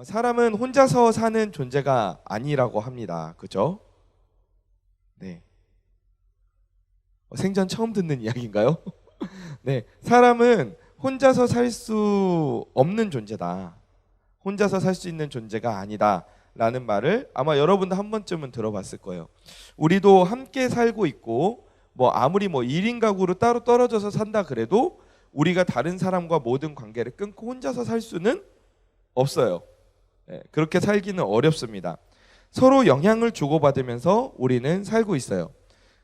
사람은 혼자서 사는 존재가 아니라고 합니다. 그죠? 네. 생전 처음 듣는 이야기인가요? 네. 사람은 혼자서 살 수 없는 존재다. 혼자서 살 수 있는 존재가 아니다. 라는 말을 아마 여러분도 한 번쯤은 들어봤을 거예요. 우리도 함께 살고 있고 아무리 1인 가구로 따로 떨어져서 산다 그래도 우리가 다른 사람과 모든 관계를 끊고 혼자서 살 수는 없어요. 네, 그렇게 살기는 어렵습니다. 서로 영향을 주고받으면서 우리는 살고 있어요.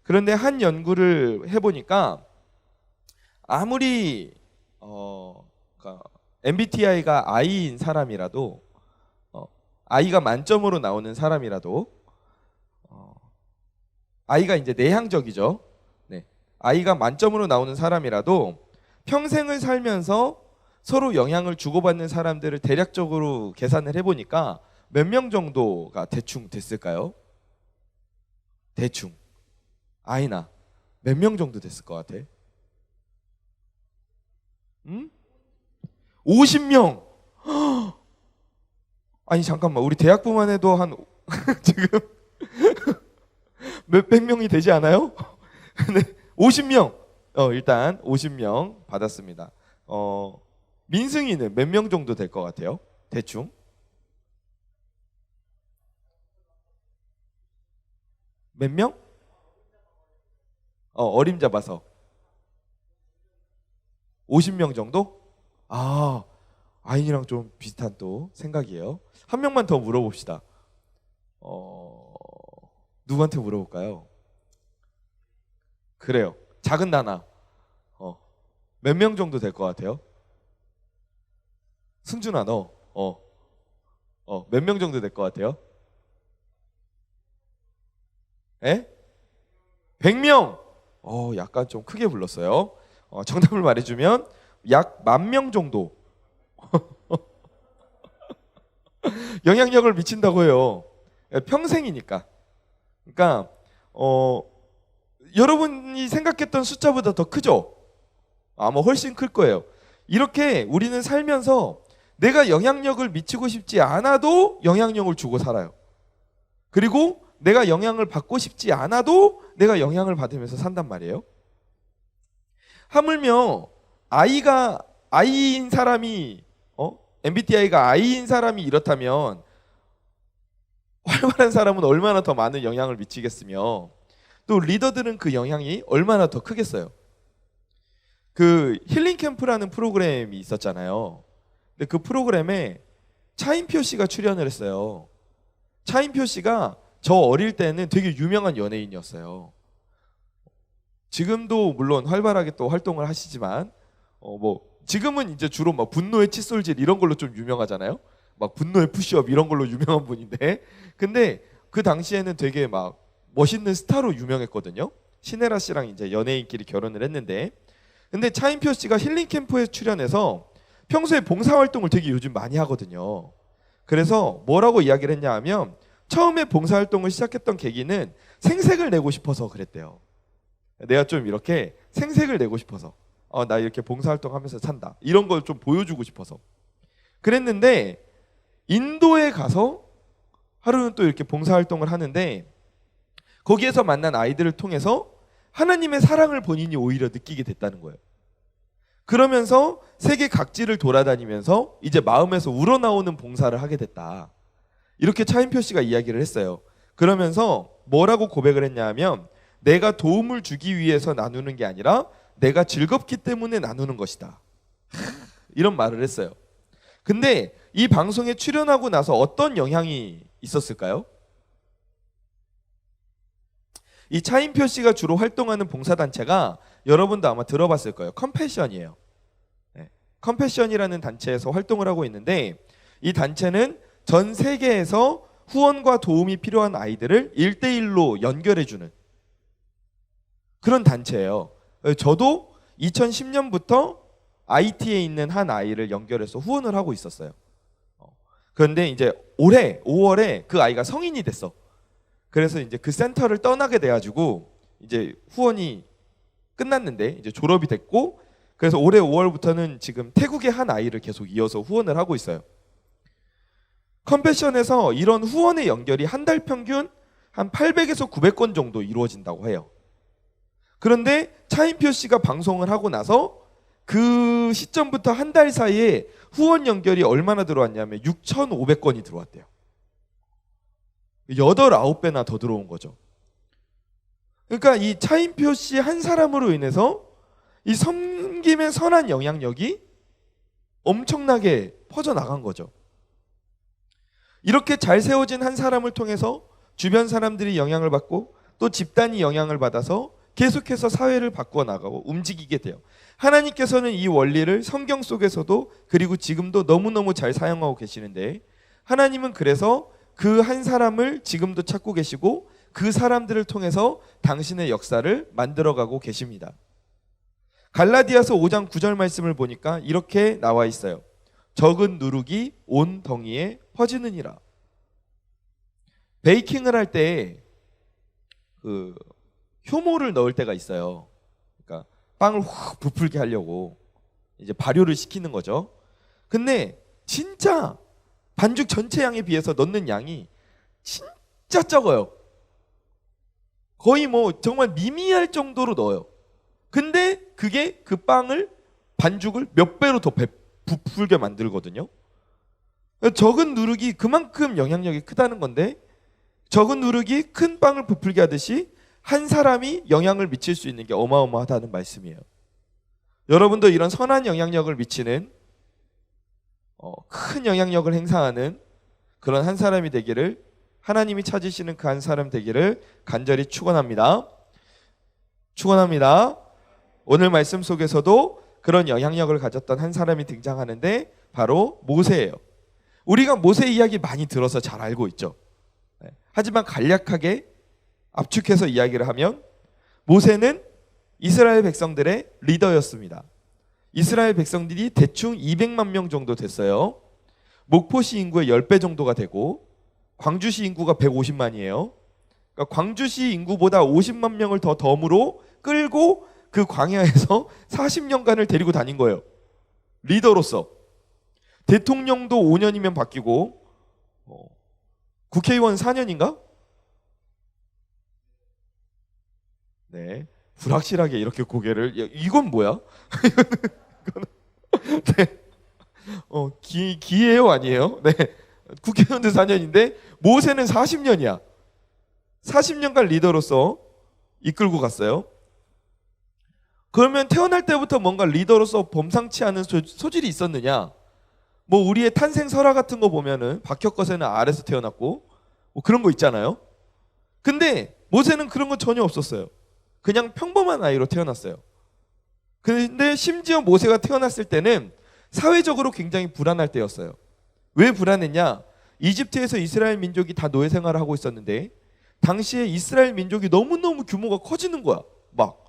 그런데 한 연구를 해보니까 아무리 MBTI가 I인 사람이라도 I가 만점으로 나오는 사람이라도 I가 이제 내향적이죠. 네. I가 만점으로 나오는 사람이라도 평생을 살면서 서로 영향을 주고받는 사람들을 대략적으로 계산을 해보니까 몇 명 정도가 대충 됐을까요? 대충 I나 몇 명 정도 됐을 것 같아? 50명! 아니 잠깐만, 우리 대학부만 해도 한 지금 몇백 명이 되지 않아요? 네, 50명. 일단 50명 받았습니다. 민승이는 몇 명 정도 될 것 같아요? 대충? 몇 명? 어림잡아서 50명 정도? 아인이랑 좀 비슷한 또 생각이에요. 한 명만 더 물어봅시다. 누구한테 물어볼까요? 그래요. 작은 나나. 몇 명 정도 될 것 같아요? 승준아, 너. 몇 명 정도 될 것 같아요? 에? 100명! 약간 좀 크게 불렀어요. 정답을 말해주면 약 10,000명 정도 영향력을 미친다고 해요. 평생이니까. 그러니까 여러분이 생각했던 숫자보다 더 크죠? 아마 훨씬 클 거예요. 이렇게 우리는 살면서 내가 영향력을 미치고 싶지 않아도 영향력을 주고 살아요. 그리고 내가 영향을 받고 싶지 않아도 내가 영향을 받으면서 산단 말이에요. 하물며 I인 사람이 MBTI가 I인 사람이 이렇다면 활발한 사람은 얼마나 더 많은 영향을 미치겠으며 또 리더들은 그 영향이 얼마나 더 크겠어요. 그 힐링 캠프라는 프로그램이 있었잖아요. 근데 그 프로그램에 차인표 씨가 출연을 했어요. 차인표 씨가 저 어릴 때는 되게 유명한 연예인이었어요. 지금도 물론 활발하게 또 활동을 하시지만 지금은 이제 주로 분노의 칫솔질 이런 걸로 좀 유명하잖아요. 분노의 푸시업 이런 걸로 유명한 분인데, 근데 그 당시에는 되게 멋있는 스타로 유명했거든요. 신혜라 씨랑 이제 연예인끼리 결혼을 했는데, 근데 차인표 씨가 힐링 캠프에 출연해서 평소에 봉사활동을 되게 요즘 많이 하거든요. 그래서 뭐라고 이야기를 했냐 하면 처음에 봉사활동을 시작했던 계기는 생색을 내고 싶어서 그랬대요. 내가 좀 이렇게 생색을 내고 싶어서 나 이렇게 봉사활동하면서 산다 이런 걸 좀 보여주고 싶어서 그랬는데, 인도에 가서 하루는 또 이렇게 봉사활동을 하는데 거기에서 만난 아이들을 통해서 하나님의 사랑을 본인이 오히려 느끼게 됐다는 거예요. 그러면서 세계 각지를 돌아다니면서 이제 마음에서 우러나오는 봉사를 하게 됐다. 이렇게 차인표 씨가 이야기를 했어요. 그러면서 뭐라고 고백을 했냐 하면 내가 도움을 주기 위해서 나누는 게 아니라 내가 즐겁기 때문에 나누는 것이다. 이런 말을 했어요. 근데 이 방송에 출연하고 나서 어떤 영향이 있었을까요? 이 차인표 씨가 주로 활동하는 봉사단체가 여러분도 아마 들어봤을 거예요. 컴패션이에요. 네. 컴패션이라는 단체에서 활동을 하고 있는데 이 단체는 전 세계에서 후원과 도움이 필요한 아이들을 1대1로 연결해주는 그런 단체예요. 저도 2010년부터 IT에 있는 한 아이를 연결해서 후원을 하고 있었어요. 그런데 이제 올해 5월에 그 아이가 성인이 됐어. 그래서 이제 그 센터를 떠나게 돼가지고 이제 후원이 끝났는데 이제 졸업이 됐고, 그래서 올해 5월부터는 지금 태국의 한 아이를 계속 이어서 후원을 하고 있어요. 컴패션에서 이런 후원의 연결이 한 달 평균 한 800에서 900건 정도 이루어진다고 해요. 그런데 차인표 씨가 방송을 하고 나서 그 시점부터 한 달 사이에 후원 연결이 얼마나 들어왔냐면 6,500건이 들어왔대요. 8, 9배나 더 들어온 거죠. 그러니까 이 차인표 씨 한 사람으로 인해서 이 섬김의 선한 영향력이 엄청나게 퍼져나간 거죠. 이렇게 잘 세워진 한 사람을 통해서 주변 사람들이 영향을 받고 또 집단이 영향을 받아서 계속해서 사회를 바꾸어 나가고 움직이게 돼요. 하나님께서는 이 원리를 성경 속에서도 그리고 지금도 너무너무 잘 사용하고 계시는데, 하나님은 그래서 그 한 사람을 지금도 찾고 계시고 그 사람들을 통해서 당신의 역사를 만들어가고 계십니다. 갈라디아서 5장 9절 말씀을 보니까 이렇게 나와 있어요. 적은 누룩이 온 덩이에 퍼지느니라. 베이킹을 할 때 그 효모를 넣을 때가 있어요. 그러니까 빵을 확 부풀게 하려고 이제 발효를 시키는 거죠. 근데 진짜 반죽 전체 양에 비해서 넣는 양이 진짜 적어요. 거의 뭐 정말 미미할 정도로 넣어요. 근데 그게 그 빵을 반죽을 몇 배로 더 부풀게 만들거든요. 적은 누룩이 그만큼 영향력이 크다는 건데, 적은 누룩이 큰 빵을 부풀게 하듯이 한 사람이 영향을 미칠 수 있는 게 어마어마하다는 말씀이에요. 여러분도 이런 선한 영향력을 미치는 큰 영향력을 행사하는 그런 한 사람이 되기를, 하나님이 찾으시는 그 한 사람 되기를 간절히 축원합니다. 축원합니다. 오늘 말씀 속에서도 그런 영향력을 가졌던 한 사람이 등장하는데 바로 모세예요. 우리가 모세 이야기 많이 들어서 잘 알고 있죠. 하지만 간략하게 압축해서 이야기를 하면 모세는 이스라엘 백성들의 리더였습니다. 이스라엘 백성들이 대충 200만 명 정도 됐어요. 목포시 인구의 10배 정도가 되고 광주시 인구가 150만이에요. 그러니까 광주시 인구보다 50만 명을 더 덤으로 끌고 그 광야에서 40년간을 데리고 다닌 거예요. 리더로서. 대통령도 5년이면 바뀌고 국회의원 4년인가? 네, 불확실하게 이렇게 고개를, 이건 뭐야? 네. 기예요, 아니에요? 네, 국회의원도 4년인데 모세는 40년이야. 40년간 리더로서 이끌고 갔어요. 그러면 태어날 때부터 뭔가 리더로서 범상치 않은 소질이 있었느냐? 뭐 우리의 탄생 설화 같은 거 보면은 박혁거세는 알에서 태어났고 뭐 그런 거 있잖아요. 근데 모세는 그런 건 전혀 없었어요. 그냥 평범한 아이로 태어났어요. 근데 심지어 모세가 태어났을 때는 사회적으로 굉장히 불안할 때였어요. 왜 불안했냐? 이집트에서 이스라엘 민족이 다 노예 생활을 하고 있었는데 당시에 이스라엘 민족이 너무너무 규모가 커지는 거야. 막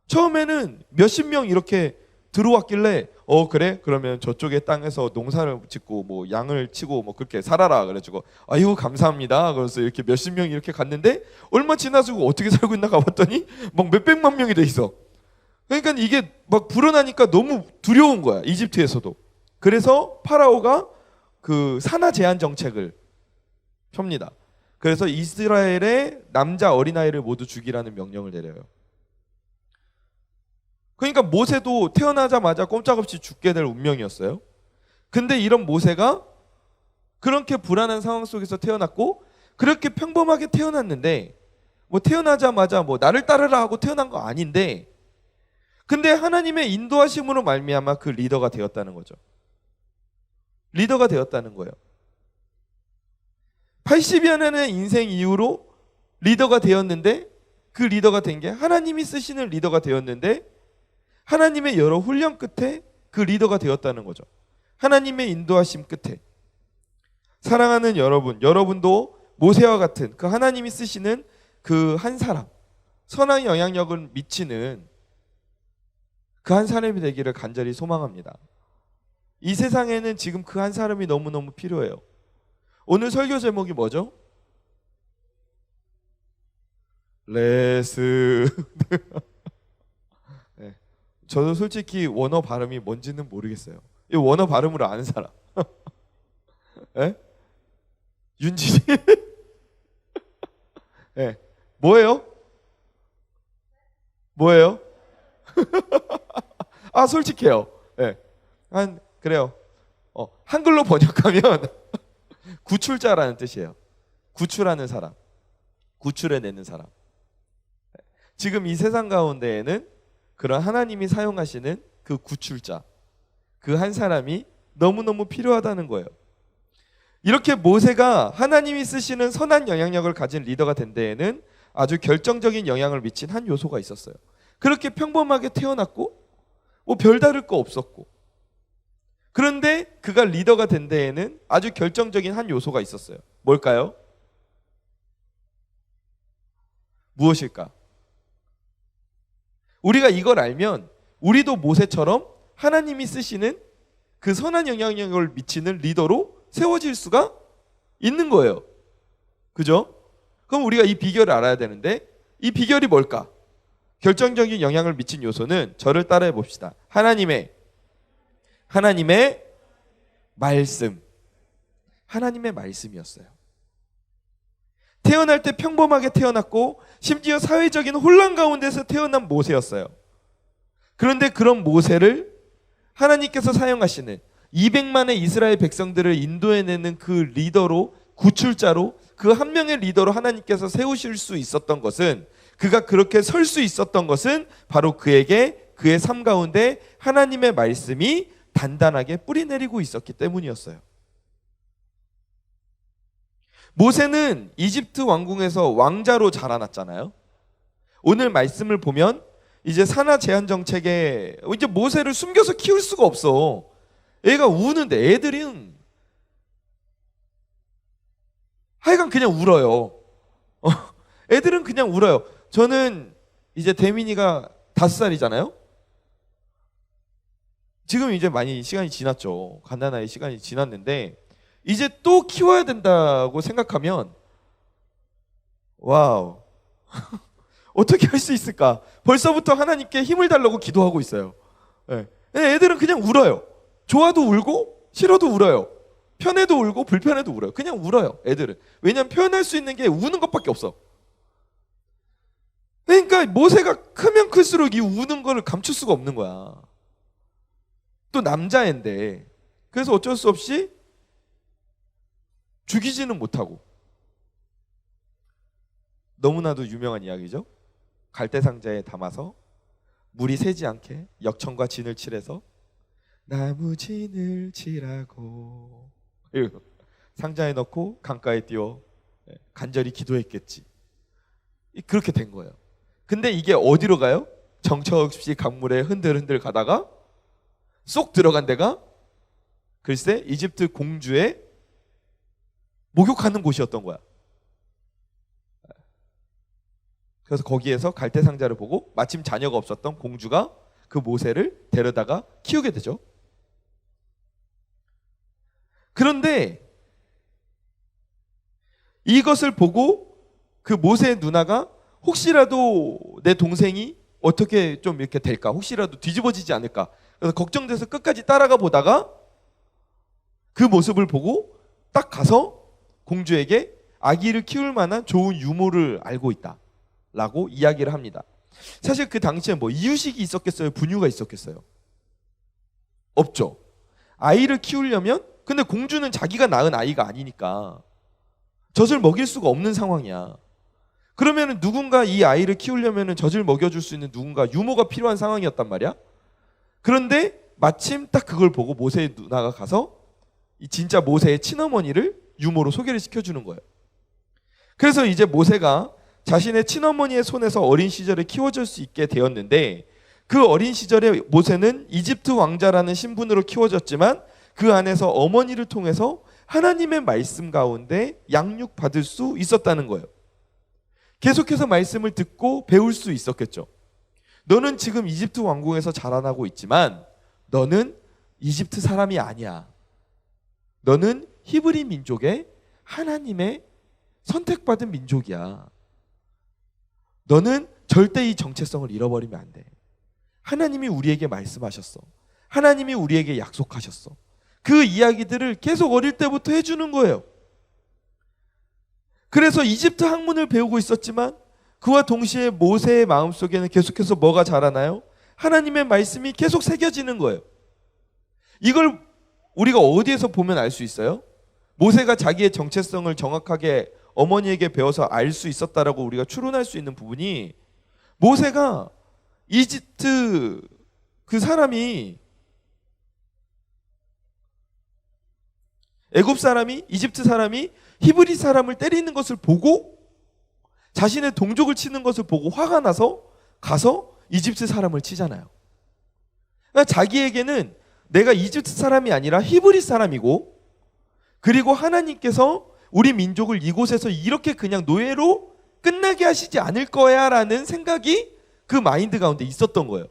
처음에는 몇십 명 이렇게 들어왔길래 그래? 그러면 저쪽의 땅에서 농사를 짓고 뭐 양을 치고 뭐 그렇게 살아라 그래가지고 아유 감사합니다. 그래서 이렇게 몇십 명이 이렇게 갔는데 얼마 지나서 어떻게 살고 있나 가봤더니 막 몇백만 명이 돼 있어. 그러니까 이게 막 불어나니까 너무 두려운 거야, 이집트에서도. 그래서 파라오가 그 산하 제한 정책을 펴니다. 그래서 이스라엘의 남자 어린아이를 모두 죽이라는 명령을 내려요. 그러니까 모세도 태어나자마자 꼼짝없이 죽게 될 운명이었어요. 근데 이런 모세가 그렇게 불안한 상황 속에서 태어났고 그렇게 평범하게 태어났는데 뭐 태어나자마자 뭐 나를 따르라 하고 태어난 거 아닌데, 근데 하나님의 인도하심으로 말미암아 그 리더가 되었다는 거죠. 리더가 되었다는 거예요. 80여 년의 인생 이후로 리더가 되었는데, 그 리더가 된 게 하나님이 쓰시는 리더가 되었는데 하나님의 여러 훈련 끝에 그 리더가 되었다는 거죠. 하나님의 인도하심 끝에. 사랑하는 여러분, 여러분도 모세와 같은 그 하나님이 쓰시는 그 한 사람, 선한 영향력을 미치는 그 한 사람이 되기를 간절히 소망합니다. 이 세상에는 지금 그 한 사람이 너무너무 필요해요. 오늘 설교 제목이 뭐죠? 레스. 네. 저도 솔직히 원어 발음이 뭔지는 모르겠어요. 이 원어 발음으로 아는 사람. 네? 윤진이. 네. 뭐예요? 뭐예요? 아, 솔직해요. 네. 그래요. 한글로 번역하면 구출자라는 뜻이에요. 구출하는 사람, 구출해내는 사람. 지금 이 세상 가운데에는 그런 하나님이 사용하시는 그 구출자, 그 한 사람이 너무너무 필요하다는 거예요. 이렇게 모세가 하나님이 쓰시는 선한 영향력을 가진 리더가 된 데에는 아주 결정적인 영향을 미친 한 요소가 있었어요. 그렇게 평범하게 태어났고 뭐 별다를 거 없었고, 그런데 그가 리더가 된 데에는 아주 결정적인 한 요소가 있었어요. 뭘까요? 무엇일까? 우리가 이걸 알면 우리도 모세처럼 하나님이 쓰시는 그 선한 영향력을 미치는 리더로 세워질 수가 있는 거예요. 그죠? 그럼 우리가 이 비결을 알아야 되는데, 이 비결이 뭘까? 결정적인 영향을 미친 요소는, 저를 따라해 봅시다. 하나님의 말씀. 하나님의 말씀이었어요. 태어날 때 평범하게 태어났고 심지어 사회적인 혼란 가운데서 태어난 모세였어요. 그런데 그런 모세를 하나님께서 사용하시는 200만의 이스라엘 백성들을 인도해내는 그 리더로, 구출자로, 그 한 명의 리더로 하나님께서 세우실 수 있었던 것은, 그가 그렇게 설 수 있었던 것은 바로 그에게 그의 삶 가운데 하나님의 말씀이 단단하게 뿌리내리고 있었기 때문이었어요. 모세는 이집트 왕궁에서 왕자로 자라났잖아요. 오늘 말씀을 보면 이제 산하 제한 정책에 이제 모세를 숨겨서 키울 수가 없어. 애가 우는데, 애들은 하여간 그냥 울어요. 애들은 그냥 울어요. 저는 이제 대민이가 5살이잖아요. 지금 이제 많이 시간이 지났죠. 갓난아이 시간이 지났는데 이제 또 키워야 된다고 생각하면, 와우, 어떻게 할 수 있을까? 벌써부터 하나님께 힘을 달라고 기도하고 있어요. 네. 애들은 그냥 울어요. 좋아도 울고 싫어도 울어요. 편해도 울고 불편해도 울어요. 그냥 울어요, 애들은. 왜냐하면 표현할 수 있는 게 우는 것밖에 없어. 그러니까 모세가 크면 클수록 이 우는 거를 감출 수가 없는 거야. 또 남자애인데. 그래서 어쩔 수 없이 죽이지는 못하고. 너무나도 유명한 이야기죠. 갈대상자에 담아서 물이 새지 않게 역청과 진을 칠해서 나무 진을 칠하고 상자에 넣고 강가에 띄워 간절히 기도했겠지. 그렇게 된 거예요. 근데 이게 어디로 가요? 정처 없이 강물에 흔들흔들 가다가 쏙 들어간 데가 글쎄 이집트 공주의 목욕하는 곳이었던 거야. 그래서 거기에서 갈대상자를 보고 마침 자녀가 없었던 공주가 그 모세를 데려다가 키우게 되죠. 그런데 이것을 보고 그 모세의 누나가 혹시라도 내 동생이 어떻게 좀 이렇게 될까? 혹시라도 뒤집어지지 않을까? 그래서 걱정돼서 끝까지 따라가 보다가 그 모습을 보고 딱 가서 공주에게 아기를 키울 만한 좋은 유모를 알고 있다 라고 이야기를 합니다. 사실 그 당시에 뭐 이유식이 있었겠어요? 분유가 있었겠어요? 없죠. 아이를 키우려면, 근데 공주는 자기가 낳은 아이가 아니니까 젖을 먹일 수가 없는 상황이야. 그러면 누군가 이 아이를 키우려면 젖을 먹여줄 수 있는 누군가, 유모가 필요한 상황이었단 말이야. 그런데 마침 딱 그걸 보고 모세의 누나가 가서 이 진짜 모세의 친어머니를 유모로 소개를 시켜주는 거예요. 그래서 이제 모세가 자신의 친어머니의 손에서 어린 시절에 키워질 수 있게 되었는데, 그 어린 시절에 모세는 이집트 왕자라는 신분으로 키워졌지만 그 안에서 어머니를 통해서 하나님의 말씀 가운데 양육받을 수 있었다는 거예요. 계속해서 말씀을 듣고 배울 수 있었겠죠. 너는 지금 이집트 왕궁에서 자라나고 있지만 너는 이집트 사람이 아니야. 너는 히브리 민족의 하나님의 선택받은 민족이야. 너는 절대 이 정체성을 잃어버리면 안 돼. 하나님이 우리에게 말씀하셨어. 하나님이 우리에게 약속하셨어. 그 이야기들을 계속 어릴 때부터 해주는 거예요. 그래서 이집트 학문을 배우고 있었지만 그와 동시에 모세의 마음속에는 계속해서 뭐가 자라나요? 하나님의 말씀이 계속 새겨지는 거예요. 이걸 우리가 어디에서 보면 알 수 있어요? 모세가 자기의 정체성을 정확하게 어머니에게 배워서 알 수 있었다라고 우리가 추론할 수 있는 부분이, 모세가 이집트 그 사람이, 애굽 사람이, 이집트 사람이 히브리 사람을 때리는 것을 보고 자신의 동족을 치는 것을 보고 화가 나서 가서 이집트 사람을 치잖아요. 그러니까 자기에게는 내가 이집트 사람이 아니라 히브리 사람이고, 그리고 하나님께서 우리 민족을 이곳에서 이렇게 그냥 노예로 끝나게 하시지 않을 거야 라는 생각이 그 마인드 가운데 있었던 거예요.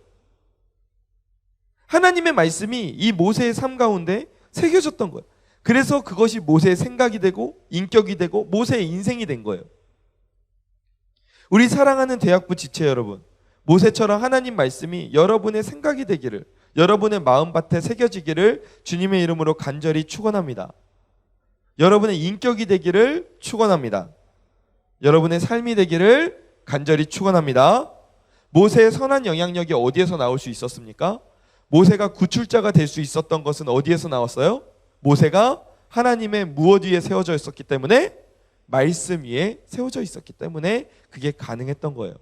하나님의 말씀이 이 모세의 삶 가운데 새겨졌던 거예요. 그래서 그것이 모세의 생각이 되고 인격이 되고 모세의 인생이 된 거예요. 우리 사랑하는 대학부 지체 여러분, 모세처럼 하나님 말씀이 여러분의 생각이 되기를, 여러분의 마음밭에 새겨지기를 주님의 이름으로 간절히 축원합니다. 여러분의 인격이 되기를 축원합니다. 여러분의 삶이 되기를 간절히 축원합니다. 모세의 선한 영향력이 어디에서 나올 수 있었습니까? 모세가 구출자가 될 수 있었던 것은 어디에서 나왔어요? 모세가 하나님의 무엇 위에 세워져 있었기 때문에, 말씀 위에 세워져 있었기 때문에 그게 가능했던 거예요.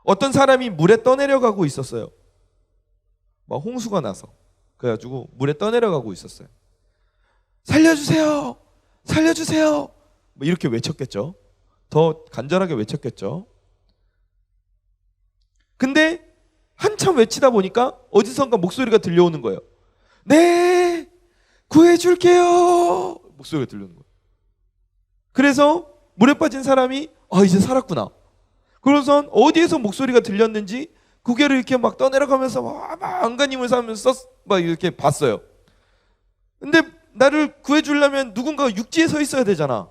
어떤 사람이 물에 떠내려가고 있었어요. 막 홍수가 나서. 그래가지고 물에 떠내려가고 있었어요. 살려주세요! 살려주세요! 뭐 이렇게 외쳤겠죠. 더 간절하게 외쳤겠죠. 근데 한참 외치다 보니까 어디선가 목소리가 들려오는 거예요. 네, 구해줄게요. 목소리가 들려오는 거예요. 그래서 물에 빠진 사람이 이제 살았구나. 그러고선 어디에서 목소리가 들렸는지 고개를 이렇게 막 떠내려가면서 막 안간힘을 쓰면서 막 이렇게 봤어요. 근데 나를 구해주려면 누군가가 육지에 서 있어야 되잖아.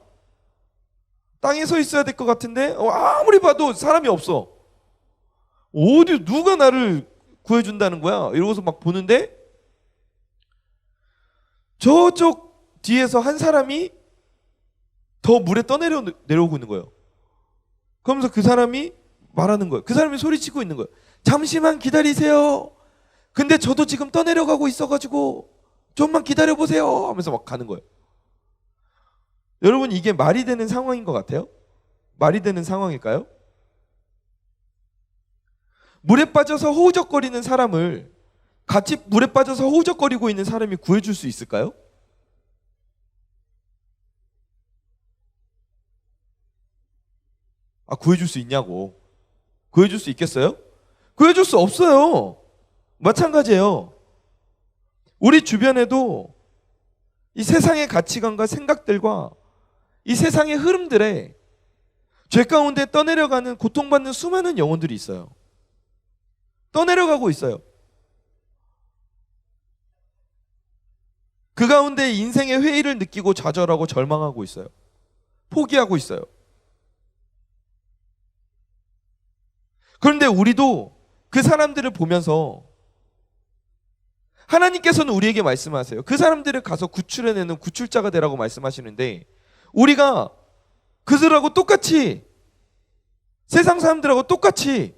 땅에 서 있어야 될 것 같은데 아무리 봐도 사람이 없어. 어디 누가 나를 구해준다는 거야? 이러고서 막 보는데 저쪽 뒤에서 한 사람이 더 물에 내려오고 있는 거예요. 그러면서 그 사람이 말하는 거예요. 그 사람이 소리치고 있는 거예요. 잠시만 기다리세요. 근데 저도 지금 떠내려가고 있어가지고 좀만 기다려보세요 하면서 막 가는 거예요. 여러분, 이게 말이 되는 상황인 것 같아요? 말이 되는 상황일까요? 물에 빠져서 허우적거리는 사람을, 같이 물에 빠져서 허우적거리고 있는 사람이 구해줄 수 있을까요? 구해줄 수 있냐고. 구해줄 수 있겠어요? 구해줄 수 없어요. 마찬가지예요. 우리 주변에도 이 세상의 가치관과 생각들과 이 세상의 흐름들에 죄 가운데 떠내려가는, 고통받는 수많은 영혼들이 있어요. 떠내려가고 있어요. 그 가운데 인생의 회의를 느끼고 좌절하고 절망하고 있어요. 포기하고 있어요. 그런데 우리도 그 사람들을 보면서, 하나님께서는 우리에게 말씀하세요. 그 사람들을 가서 구출해내는 구출자가 되라고 말씀하시는데, 우리가 그들하고 똑같이, 세상 사람들하고 똑같이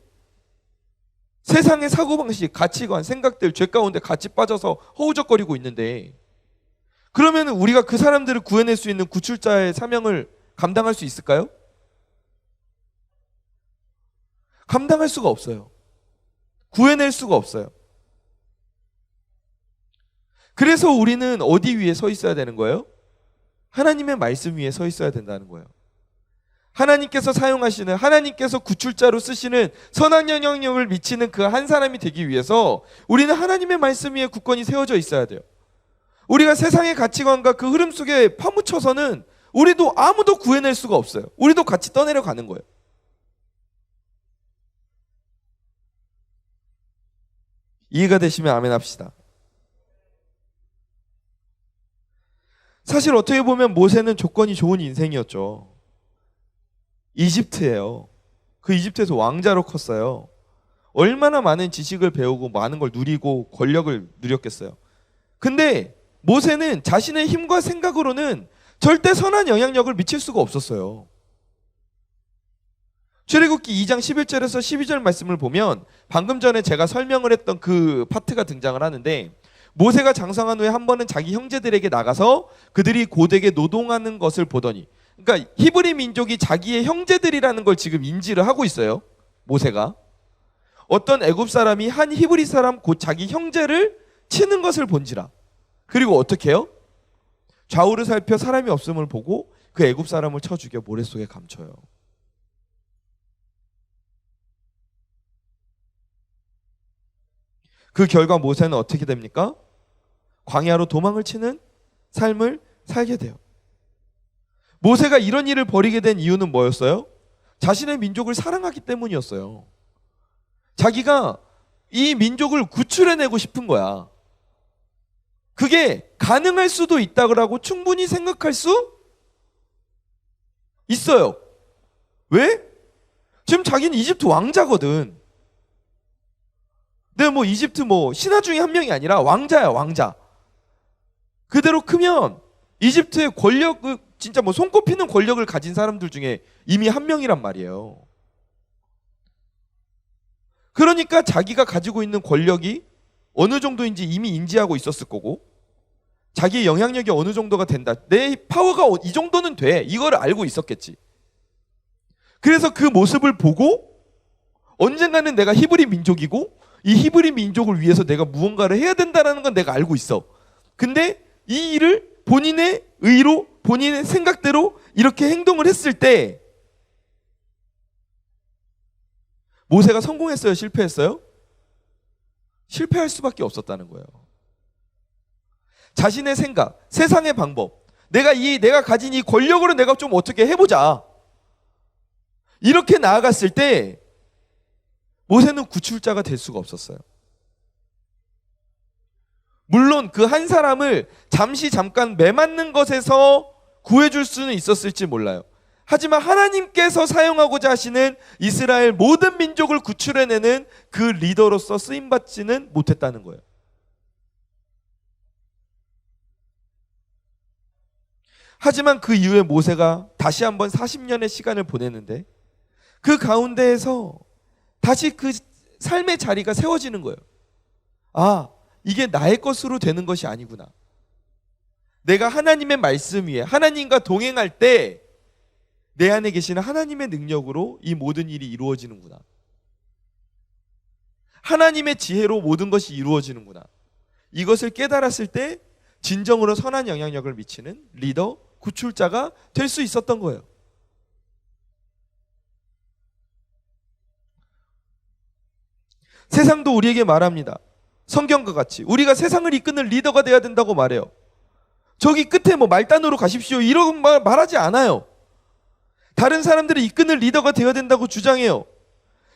세상의 사고방식, 가치관, 생각들, 죄 가운데 같이 빠져서 허우적거리고 있는데, 그러면 우리가 그 사람들을 구해낼 수 있는 구출자의 사명을 감당할 수 있을까요? 감당할 수가 없어요. 구해낼 수가 없어요. 그래서 우리는 어디 위에 서 있어야 되는 거예요? 하나님의 말씀 위에 서 있어야 된다는 거예요. 하나님께서 사용하시는, 하나님께서 구출자로 쓰시는 선한 영향력을 미치는 그 한 사람이 되기 위해서 우리는 하나님의 말씀 위에 굳건히 세워져 있어야 돼요. 우리가 세상의 가치관과 그 흐름 속에 파묻혀서는 우리도 아무도 구해낼 수가 없어요. 우리도 같이 떠내려가는 거예요. 이해가 되시면 아멘 합시다. 사실 어떻게 보면 모세는 조건이 좋은 인생이었죠. 이집트예요. 그 이집트에서 왕자로 컸어요. 얼마나 많은 지식을 배우고 많은 걸 누리고 권력을 누렸겠어요. 근데 모세는 자신의 힘과 생각으로는 절대 선한 영향력을 미칠 수가 없었어요. 출애굽기 2장 11절에서 12절 말씀을 보면 방금 전에 제가 설명을 했던 그 파트가 등장을 하는데, 모세가 장성한 후에 한 번은 자기 형제들에게 나가서 그들이 고되게 노동하는 것을 보더니, 그러니까 히브리 민족이 자기의 형제들이라는 걸 지금 인지를 하고 있어요. 모세가 어떤 애굽 사람이 한 히브리 사람 곧 자기 형제를 치는 것을 본지라. 그리고 어떻게 해요? 좌우를 살펴 사람이 없음을 보고 그 애굽 사람을 쳐 죽여 모래 속에 감춰요. 그 결과 모세는 어떻게 됩니까? 광야로 도망을 치는 삶을 살게 돼요. 모세가 이런 일을 벌이게 된 이유는 뭐였어요? 자신의 민족을 사랑하기 때문이었어요. 자기가 이 민족을 구출해내고 싶은 거야. 그게 가능할 수도 있다고 충분히 생각할 수 있어요. 왜? 지금 자기는 이집트 왕자거든. 근데 뭐 이집트 뭐 신하 중에 한 명이 아니라 왕자야, 왕자. 그대로 크면 이집트의 권력, 진짜 뭐 손꼽히는 권력을 가진 사람들 중에 이미 한 명이란 말이에요. 그러니까 자기가 가지고 있는 권력이 어느 정도인지 이미 인지하고 있었을 거고, 자기의 영향력이 어느 정도가 된다, 내 파워가 이 정도는 돼, 이걸 알고 있었겠지. 그래서 그 모습을 보고 언젠가는 내가 히브리 민족이고 이 히브리 민족을 위해서 내가 무언가를 해야 된다는 건 내가 알고 있어. 근데 이 일을 본인의 의로, 본인의 생각대로 이렇게 행동을 했을 때 모세가 성공했어요? 실패했어요? 실패할 수밖에 없었다는 거예요. 자신의 생각, 세상의 방법, 내가 가진 이 권력으로 내가 좀 어떻게 해보자, 이렇게 나아갔을 때 모세는 구출자가 될 수가 없었어요. 물론 그 한 사람을 잠깐 매맞는 것에서 구해줄 수는 있었을지 몰라요. 하지만 하나님께서 사용하고자 하시는 이스라엘 모든 민족을 구출해내는 그 리더로서 쓰임받지는 못했다는 거예요. 하지만 그 이후에 모세가 다시 한번 40년의 시간을 보냈는데 그 가운데에서 다시 그 삶의 자리가 세워지는 거예요. 아, 이게 나의 것으로 되는 것이 아니구나. 내가 하나님의 말씀 위에 하나님과 동행할 때 내 안에 계시는 하나님의 능력으로 이 모든 일이 이루어지는구나. 하나님의 지혜로 모든 것이 이루어지는구나. 이것을 깨달았을 때 진정으로 선한 영향력을 미치는 리더, 구출자가 될 수 있었던 거예요. 세상도 우리에게 말합니다. 성경과 같이 우리가 세상을 이끄는 리더가 돼야 된다고 말해요. 저기 끝에 뭐 말단으로 가십시오 이런 말 말하지 않아요. 다른 사람들을 이끄는 리더가 되어야 된다고 주장해요.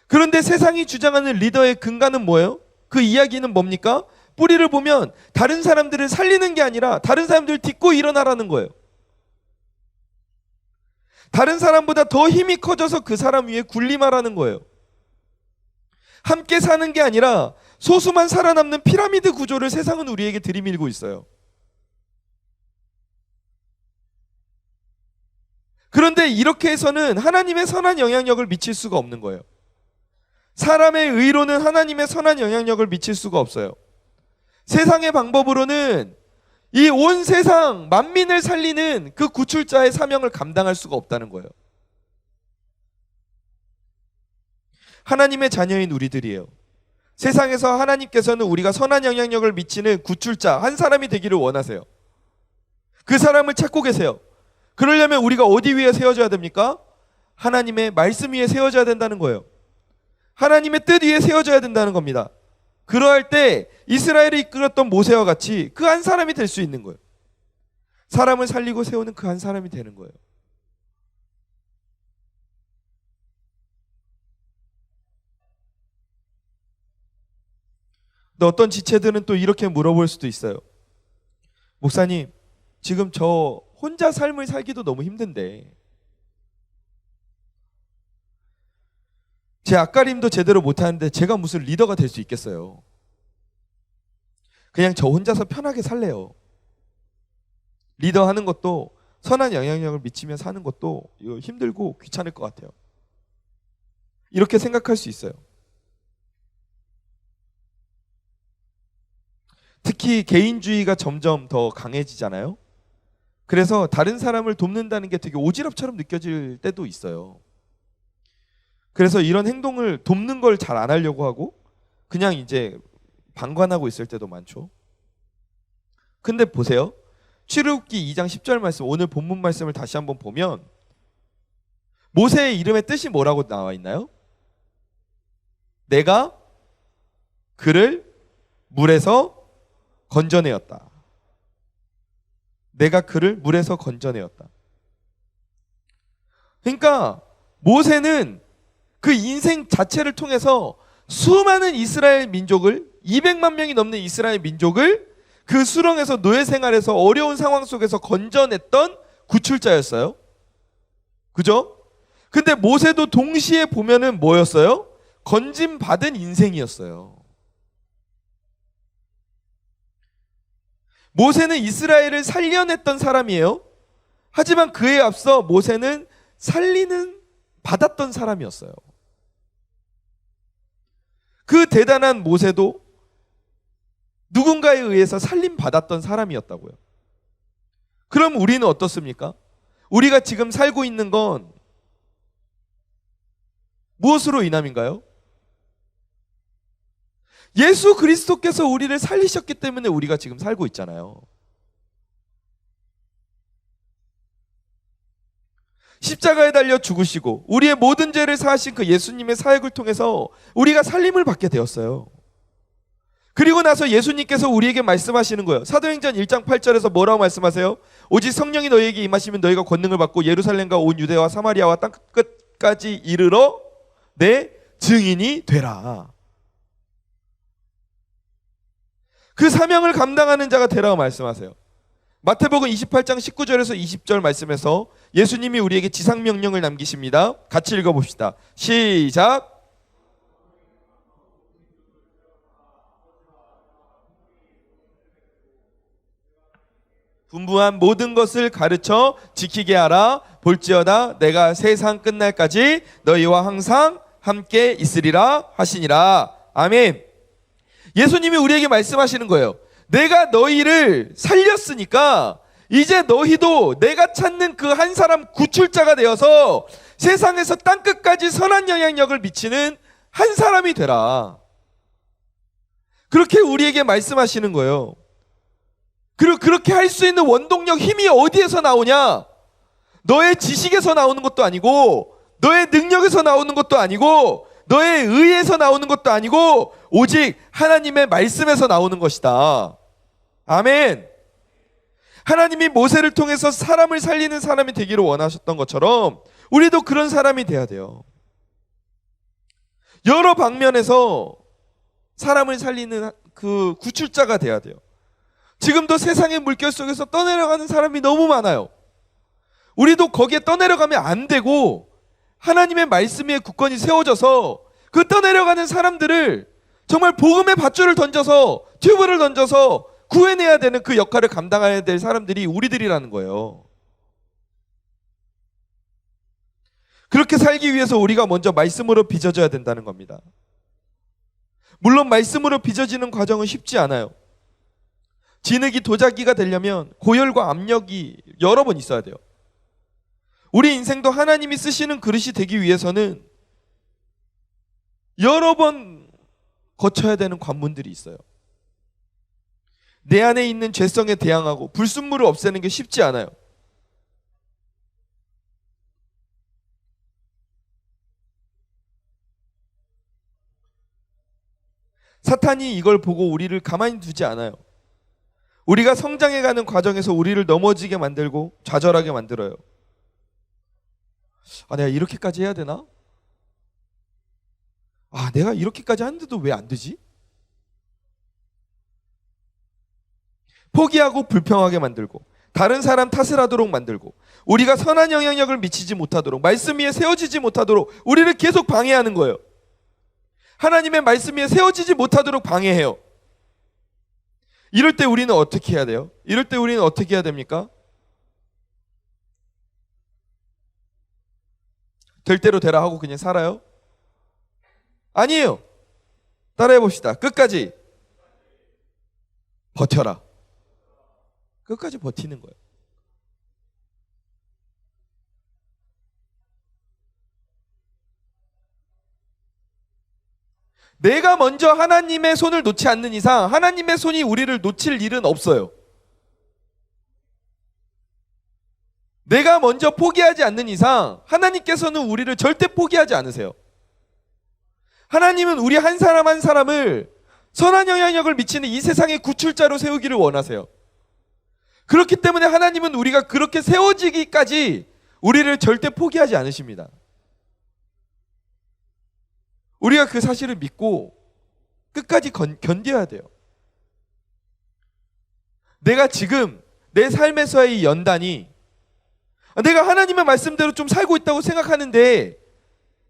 그런데 세상이 주장하는 리더의 근간은 뭐예요? 그 이야기는 뭡니까? 뿌리를 보면 다른 사람들을 살리는 게 아니라 다른 사람들을 딛고 일어나라는 거예요. 다른 사람보다 더 힘이 커져서 그 사람 위에 군림하라는 거예요. 함께 사는 게 아니라 소수만 살아남는 피라미드 구조를 세상은 우리에게 들이밀고 있어요. 그런데 이렇게 해서는 하나님의 선한 영향력을 미칠 수가 없는 거예요. 사람의 의로는 하나님의 선한 영향력을 미칠 수가 없어요. 세상의 방법으로는 이 온 세상 만민을 살리는 그 구출자의 사명을 감당할 수가 없다는 거예요. 하나님의 자녀인 우리들이에요. 세상에서 하나님께서는 우리가 선한 영향력을 미치는 구출자 한 사람이 되기를 원하세요. 그 사람을 찾고 계세요. 그러려면 우리가 어디 위에 세워져야 됩니까? 하나님의 말씀 위에 세워져야 된다는 거예요. 하나님의 뜻 위에 세워져야 된다는 겁니다. 그러할 때 이스라엘을 이끌었던 모세와 같이 그 한 사람이 될 수 있는 거예요. 사람을 살리고 세우는 그 한 사람이 되는 거예요. 근데 어떤 지체들은 또 이렇게 물어볼 수도 있어요. 목사님, 지금 저 혼자 삶을 살기도 너무 힘든데 제 앞가림도 제대로 못하는데 제가 무슨 리더가 될 수 있겠어요? 그냥 저 혼자서 편하게 살래요. 리더 하는 것도 선한 영향력을 미치며 사는 것도 이거 힘들고 귀찮을 것 같아요. 이렇게 생각할 수 있어요. 특히 개인주의가 점점 더 강해지잖아요. 그래서 다른 사람을 돕는다는 게 되게 오지랖처럼 느껴질 때도 있어요. 그래서 이런 행동을 돕는 걸 잘 안 하려고 하고 그냥 이제 방관하고 있을 때도 많죠. 근데 보세요. 출애굽기 2장 10절 말씀, 오늘 본문 말씀을 다시 한번 보면 모세의 이름의 뜻이 뭐라고 나와 있나요? 내가 그를 물에서 건져내었다. 내가 그를 물에서 건져내었다. 그러니까 모세는 그 인생 자체를 통해서 수많은 이스라엘 민족을, 200만 명이 넘는 이스라엘 민족을 그 수렁에서 노예 생활에서 어려운 상황 속에서 건져냈던 구출자였어요. 그죠? 근데 모세도 동시에 보면은 뭐였어요? 건짐받은 인생이었어요. 모세는 이스라엘을 살려냈던 사람이에요. 하지만 그에 앞서 모세는 살리는 받았던 사람이었어요. 그 대단한 모세도 누군가에 의해서 살림 받았던 사람이었다고요. 그럼 우리는 어떻습니까? 우리가 지금 살고 있는 건 무엇으로 인함인가요? 예수 그리스도께서 우리를 살리셨기 때문에 우리가 지금 살고 있잖아요. 십자가에 달려 죽으시고 우리의 모든 죄를 사하신 그 예수님의 사역을 통해서 우리가 살림을 받게 되었어요. 그리고 나서 예수님께서 우리에게 말씀하시는 거예요. 사도행전 1장 8절에서 뭐라고 말씀하세요? 오직 성령이 너희에게 임하시면 너희가 권능을 받고 예루살렘과 온 유대와 사마리아와 땅 끝까지 이르러 내 증인이 되라. 그 사명을 감당하는 자가 되라고 말씀하세요. 마태복음 28장 19절에서 20절 말씀에서 예수님이 우리에게 지상명령을 남기십니다. 같이 읽어봅시다. 시작. 분부한 모든 것을 가르쳐 지키게 하라. 볼지어다 내가 세상 끝날까지 너희와 항상 함께 있으리라 하시니라. 아멘. 예수님이 우리에게 말씀하시는 거예요. 내가 너희를 살렸으니까 이제 너희도 내가 찾는 그 한 사람 구출자가 되어서 세상에서 땅끝까지 선한 영향력을 미치는 한 사람이 되라. 그렇게 우리에게 말씀하시는 거예요. 그리고 그렇게 할 수 있는 원동력, 힘이 어디에서 나오냐? 너의 지식에서 나오는 것도 아니고 너의 능력에서 나오는 것도 아니고 너의 의에서 나오는 것도 아니고 오직 하나님의 말씀에서 나오는 것이다. 아멘. 하나님이 모세를 통해서 사람을 살리는 사람이 되기를 원하셨던 것처럼 우리도 그런 사람이 돼야 돼요. 여러 방면에서 사람을 살리는 그 구출자가 돼야 돼요. 지금도 세상의 물결 속에서 떠내려가는 사람이 너무 많아요. 우리도 거기에 떠내려가면 안 되고 하나님의 말씀 위에 굳건히 세워져서 그 떠내려가는 사람들을 정말 복음의 밧줄을 던져서 튜브를 던져서 구해내야 되는 그 역할을 감당해야 될 사람들이 우리들이라는 거예요. 그렇게 살기 위해서 우리가 먼저 말씀으로 빚어져야 된다는 겁니다. 물론 말씀으로 빚어지는 과정은 쉽지 않아요. 진흙이 도자기가 되려면 고열과 압력이 여러 번 있어야 돼요. 우리 인생도 하나님이 쓰시는 그릇이 되기 위해서는 여러 번 거쳐야 되는 관문들이 있어요. 내 안에 있는 죄성에 대항하고 불순물을 없애는 게 쉽지 않아요. 사탄이 이걸 보고 우리를 가만히 두지 않아요. 우리가 성장해가는 과정에서 우리를 넘어지게 만들고 좌절하게 만들어요. 아, 내가 이렇게까지 해야 되나? 아, 내가 이렇게까지 하는데도 왜 안 되지? 포기하고 불평하게 만들고 다른 사람 탓을 하도록 만들고 우리가 선한 영향력을 미치지 못하도록 말씀 위에 세워지지 못하도록 우리를 계속 방해하는 거예요. 하나님의 말씀 위에 세워지지 못하도록 방해해요. 이럴 때 우리는 어떻게 해야 돼요? 이럴 때 우리는 어떻게 해야 됩니까? 될 대로 되라 하고 그냥 살아요? 아니에요. 따라해 봅시다. 끝까지 버텨라. 끝까지 버티는 거예요. 내가 먼저 하나님의 손을 놓지 않는 이상 하나님의 손이 우리를 놓칠 일은 없어요. 내가 먼저 포기하지 않는 이상 하나님께서는 우리를 절대 포기하지 않으세요. 하나님은 우리 한 사람 한 사람을 선한 영향력을 미치는 이 세상의 구출자로 세우기를 원하세요. 그렇기 때문에 하나님은 우리가 그렇게 세워지기까지 우리를 절대 포기하지 않으십니다. 우리가 그 사실을 믿고 끝까지 견뎌야 돼요. 내가 지금 내 삶에서의 연단이 내가 하나님의 말씀대로 좀 살고 있다고 생각하는데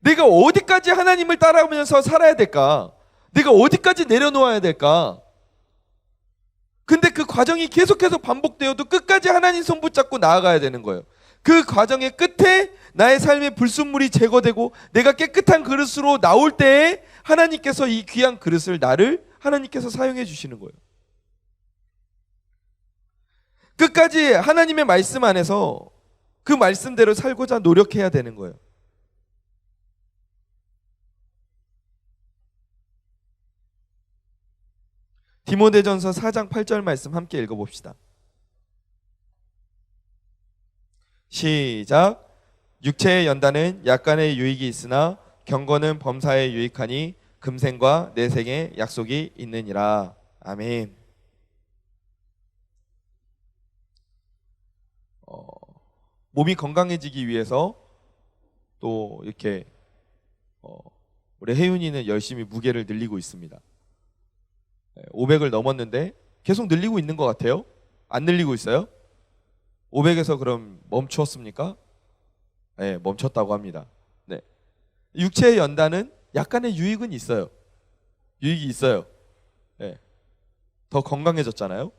내가 어디까지 하나님을 따라오면서 살아야 될까? 내가 어디까지 내려놓아야 될까? 근데 그 과정이 계속해서 반복되어도 끝까지 하나님 손 붙잡고 나아가야 되는 거예요. 그 과정의 끝에 나의 삶의 불순물이 제거되고 내가 깨끗한 그릇으로 나올 때에 하나님께서 이 귀한 그릇을 나를 하나님께서 사용해 주시는 거예요. 끝까지 하나님의 말씀 안에서 그 말씀대로 살고자 노력해야 되는 거예요. 디모데전서 4장 8절 말씀 함께 읽어봅시다. 시작. 육체의 연단은 약간의 유익이 있으나 경건은 범사에 유익하니 금생과 내생의 약속이 있느니라. 아멘. 몸이 건강해지기 위해서 또 이렇게 우리 혜윤이는 열심히 무게를 늘리고 있습니다. 500을 넘었는데 계속 늘리고 있는 것 같아요. 안 늘리고 있어요? 500에서 그럼 멈추었습니까? 네, 멈췄다고 합니다. 네. 육체의 연단은 약간의 유익은 있어요. 유익이 있어요. 네. 더 건강해졌잖아요.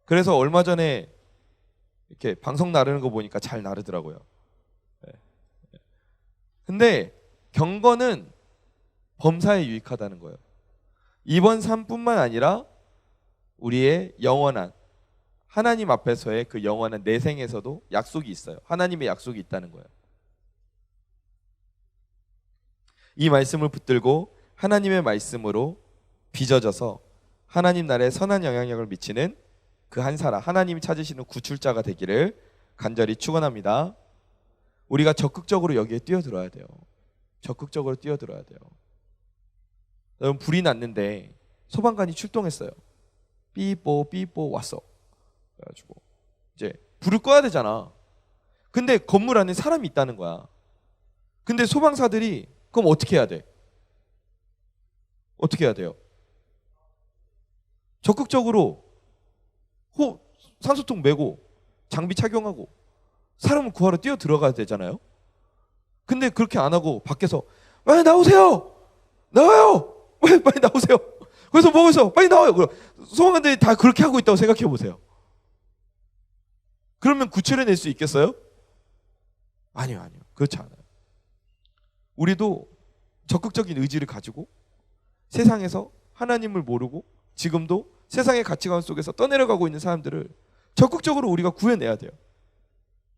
그래서 얼마 전에 이렇게 방석 나르는 거 보니까 잘 나르더라고요. 네. 근데 경건은 범사에 유익하다는 거예요. 이번 삶뿐만 아니라 우리의 영원한 하나님 앞에서의 그 영원한 내생에서도 약속이 있어요. 하나님의 약속이 있다는 거예요. 이 말씀을 붙들고 하나님의 말씀으로 빚어져서 하나님 나라에 선한 영향력을 미치는 그 한 사람, 하나님이 찾으시는 구출자가 되기를 간절히 축원합니다. 우리가 적극적으로 여기에 뛰어들어야 돼요. 적극적으로 뛰어들어야 돼요. 여러분, 불이 났는데 소방관이 출동했어요. 삐뽀 왔어. 그래가지고 이제 불을 꺼야 되잖아. 근데 건물 안에 사람이 있다는 거야. 근데 소방사들이 그럼 어떻게 해야 돼? 어떻게 해야 돼요? 적극적으로 산소통 메고 장비 착용하고 사람을 구하러 뛰어 들어가야 되잖아요. 근데 그렇게 안 하고 밖에서 빨리 나오세요. 나와요. 빨리 나오세요. 그래서 보고 있어. 빨리 나와요. 소방관들이 다 그렇게 하고 있다고 생각해 보세요. 그러면 구출해낼 수 있겠어요? 아니요. 그렇지 않아요. 우리도 적극적인 의지를 가지고 세상에서 하나님을 모르고 지금도 세상의 가치관 속에서 떠내려가고 있는 사람들을 적극적으로 우리가 구해내야 돼요.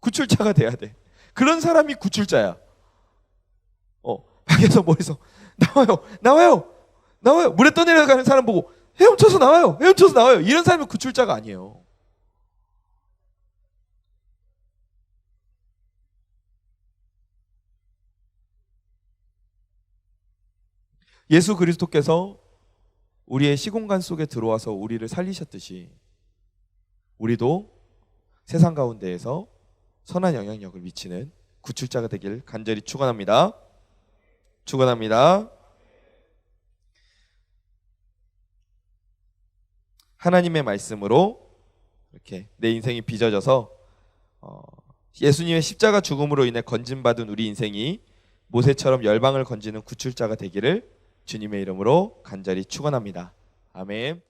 구출자가 돼야 돼. 그런 사람이 구출자야. 밖에서 머리서 나와요. 물에 떠내려가는 사람 보고 헤엄쳐서 나와요. 이런 사람이 구출자가 아니에요. 예수 그리스도께서 우리의 시공간 속에 들어와서 우리를 살리셨듯이 우리도 세상 가운데에서 선한 영향력을 미치는 구출자가 되길 간절히 축원합니다. 하나님의 말씀으로 이렇게 내 인생이 빚어져서 예수님의 십자가 죽음으로 인해 건진받은 우리 인생이 모세처럼 열방을 건지는 구출자가 되기를 주님의 이름으로 간절히 축원합니다. 아멘.